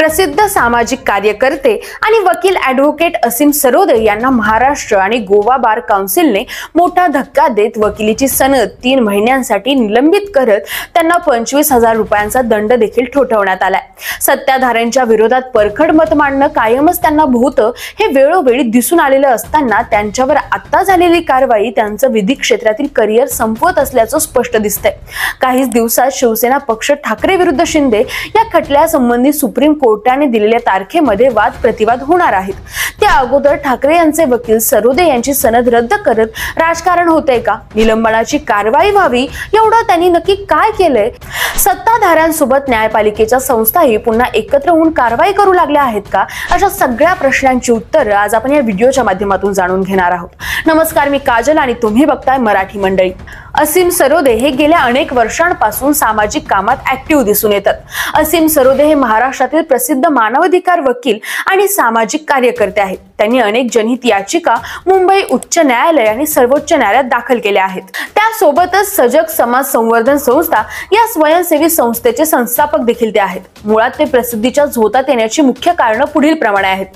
प्रसिद्ध सामाजिक कार्यकर्ते आणि वकील ॲडव्होकेट असीम सरोदे यांना महाराष्ट्र आणि गोवा बार काउन्सिलने मोठा धक्का देत वकिलीची सनद 3 महिन्यांसाठी निलंबित करत त्यांना 25,000 रुपयांचा दंड देखील ठोठावण्यात आलाय। सत्ताधाऱ्यांच्या विरोधात परखड मत मांडणं कायमच त्यांना भोवतं हे वेळोवेळी दिसून आलेलं असताना त्यांच्यावर आता झालेली कारवाई त्यांचं विधी क्षेत्रातील करिअर संपवत असल्याचं स्पष्ट दिसतंय। काहीच दिवसात शिवसेना पक्ष ठाकरे विरुद्ध शिंदे या खटल्यासंबंधी सुप्रीम कोर्टाने दिलेल्या तारखेमध्ये वाद प्रतिवाद होणार आहेत। त्या अगोदर ठाकरे यांचे वकील सरोदे यांची सनद रद्द करत राजकारण होतंय का? निलंबनाची कारवाई व्हावी एवढं त्यांनी नक्की काय केलंय? सत्ताधाऱ्यांसोबत न्यायपालिकेच्या संस्थाही पुन्हा एकत्र होऊन कारवाई करू लागल्या आहेत का? अशा सगळ्या प्रश्नांची उत्तरं आज आपण या व्हिडिओच्या माध्यमातून जाणून घेणार आहोत। नमस्कार, मी काजल आणि तुम्ही बघताय मराठी मंडळी। असीम सरोदे हे गेल्या अनेक वर्षांपासून सामाजिक कामात ऍक्टिव्ह दिसून येतात। असीम सरोदे हे महाराष्ट्रातील प्रसिद्ध मानवाधिकार वकील आणि सामाजिक कार्यकर्ते आहेत। त्यांनी अनेक जनहित याचिका मुंबई उच्च न्यायालय आणि सर्वोच्च न्यायालयात दाखल केल्या आहेत। त्यासोबतच सजग समाज संवर्धन संस्था या स्वयंसेवी संस्थेचे संस्थापक देखील ते आहेत। मुळात ते प्रसिद्धीच्या झोतात येण्याची मुख्य कारणं पुढील प्रमाणे आहेत।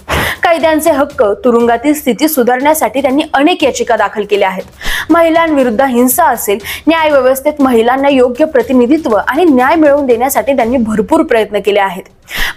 कैद्यांचे हक्क, तुरुंगातील स्थिती सुधारण्यासाठी त्यांनी अनेक याचिका दाखल केल्या आहेत। महिलांविरुद्ध हिंसा असेल, न्याय व्यवस्थेत महिलांना योग्य प्रतिनिधित्व आणि न्याय मिळवून देण्यासाठी त्यांनी भरपूर प्रयत्न केले आहेत।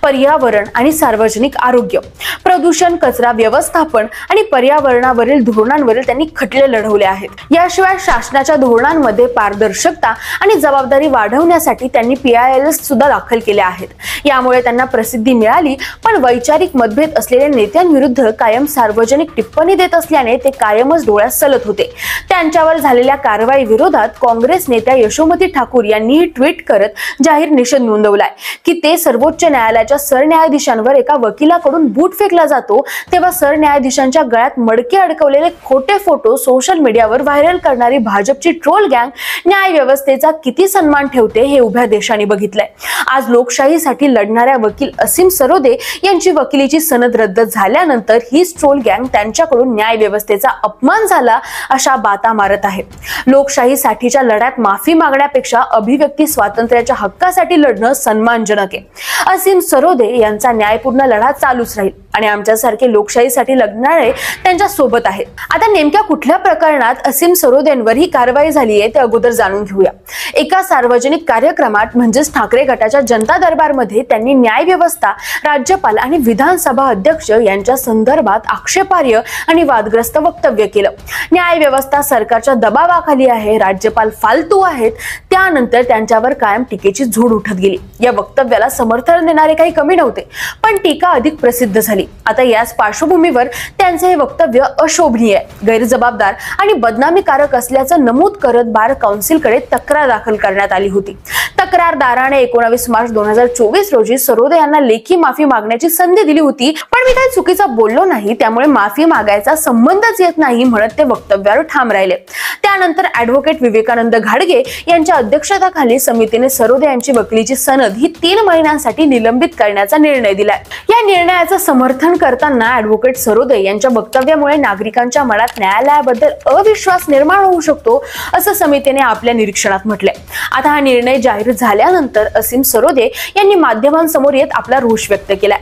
पर्यावरण आणि सार्वजनिक आरोग्य, प्रदूषण, कचरा व्यवस्थापन आणि पर्यावरणावरील धोरणांवरील त्यांनी खटले लढवले आहेत। याशिवाय शासनाच्या धोरणांमध्ये पारदर्शकता आणि जबाबदारी वाढवण्यासाठी त्यांनी PILs सुद्धा दाखल केले आहेत। यामुळे त्यांना प्रसिद्धी मिळाली, पण वैचारिक मतभेद असलेल्या नेत्यांविरुद्ध कायम सार्वजनिक टिप्पणी देत असल्याने ते कायमच डोळ्यात सलत होते। त्यांच्यावर झालेल्या कारवाई विरोधात काँग्रेस नेत्या यशोमती ठाकूर यांनी ट्विट करत जाहीर निषेध नोंदवलाय की ते सर्वोच्च न्यायालयाच्या सरन्यायाधीशांवर एका वकिलाकडून बूट फेकला जातो तेव्हा सरन्यायाधीशांच्या गळ्यात मडके अडकवलेले खोटे फोटो सोशल मीडियावर व्हायरल करणारी भाजपची ट्रोल गँग न्याय व्यवस्थेचा किती सन्मान ठेवते हे उभ्या देशाने बघितलंय। आज लोकशाहीसाठी लढणाऱ्या वकील असीम सरोदे यांची वकिलीची सनद रद्द झाल्यानंतर ही ट्रोल गँग त्यांच्याकडून न्याय व्यवस्थेचा अपमान झाला अशा बाता मारत आहे। लोकशाहीसाठीच्या लढ्यात माफी मागण्यापेक्षा अभिव्यक्ती स्वातंत्र्याच्या हक्कासाठी लढणं सन्मानजनक आहे। असीम सरोदे यांचा न्यायपूर्ण लढा चालूच राहील आणि आमच्यासारखे लोकशाहीसाठी लढणारे त्यांच्या सोबत आहेत। आता नेमक्या कुठल्या प्रकरणात असीम सरोदेंवर ही कारवाई झाली आहे ते अगोदर जाणून घेऊया। एका सार्वजनिक कार्यक्रमात म्हणजेच ठाकरे गटाच्या जनता दरबारमध्ये त्यांनी न्याय व्यवस्था, राज्यपाल आणि विधानसभा अध्यक्ष यांच्या संदर्भात आक्षेपार्ह आणि वादग्रस्त वक्तव्य केलं। न्याय व्यवस्था सरकारच्या दबावाखाली आहे, राज्यपाल फालतू आहेत, त्यानंतर त्यांच्यावर कायम टीकेची झोड उठत गेली। या वक्तव्याला समर्थन देणारे काही कमी नव्हते, पण टीका अधिक प्रसिद्ध झाली। आता याच पार्श्वभूमीवर त्यांचे हे वक्तव्य अशोभनीय, गैरजबाबदार आणि बदनामीकारक असल्याचं नमूद करत बार काउन्सिलकडे तक्रार दाखल करण्यात आली होती। तक्रारदाराने 19 मार्च 2024 रोजी सरोदे यांना लेखी माफी मागण्याची संधी दिली होती, पण मी काही चुकीचं बोललो नाही, त्यामुळे माफी मागायचा संबंधच येत नाही म्हणत ते वक्तव्यावर ठाम राहिले। त्यानंतर ॲडव्होकेट विवेकानंद घाडगे यांच्या अध्यक्षतेखाली समितीने सरोदे यांची वकिलीची सनद ही 3 महिन्यांसाठी निलंबित करण्याचा निर्णय दिलाय। या निर्णयाचं समर्थन करताना ॲडव्होकेट सरोदे यांच्या वक्तव्यामुळे नागरिकांच्या मनात न्यायालयाबद्दल अविश्वास निर्माण होऊ शकतो असं समितीने आपल्या निरीक्षणात म्हटलंय। आता हा निर्णय जाहीर झाल्यानंतर असीम सरोदे यांनी माध्यमांसमोर येत आपला रोष व्यक्त केलाय।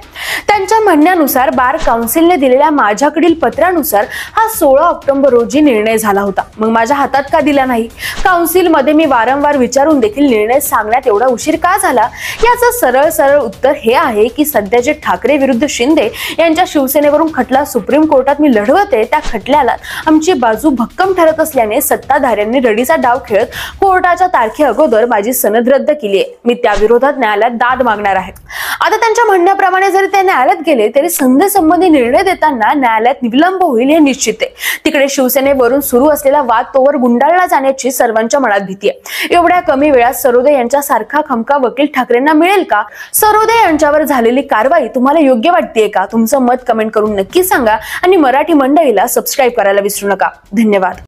त्यांच्या म्हणण्यानुसार बार काउन्सिलने दिलेल्या माझ्याकडील पत्रानुसार हा 16 ऑक्टोबर रोजी निर्णय झाला होता, मग माझ्या हातात का दिला नाही? काउन्सिलमध्ये मी वारंवार विचारून देखील निर्णय सांगण्यात एवढा उशीर का झाला? याचं सरळ उत्तर हे आहे की सध्या जे ठाकरे विरुद्ध शिंदे यांच्या शिवसेनेवरून खटला सुप्रीम कोर्टात मी लढवते त्या खटल्याला आमची बाजू भक्कम ठरत असल्याने सत्ताधाऱ्यांनी रडीचा डाव खेळत कोर्टाच्या तारखे अगोदर माझी सनद रद्द केली आहे। मी त्या विरोधात न्यायालयात दाद मागणार आहे। आता त्यांच्या म्हणण्याप्रमाणे जरी ते न्यायालयात गेले तरी संधी निर्णय देताना न्यायालयात विलंब होईल हे निश्चित आहे। तिकडे शिवसेनेवरून सुरू असलेला वाद तोवर गुंडाळला जाण्याची सर्वांच्या मनात भीती आहे। एवढ्या कमी वेळात सरोदे यांच्या सारखा खमका वकील ठाकरेंना मिळेल का? सरोदे यांच्यावर झालेली कारवाई तुम्हाला योग्य वाटतेय का? तुमचं मत कमेंट करून नक्की सांगा आणि मराठी मंडळीला सबस्क्राईब करायला विसरू नका। धन्यवाद।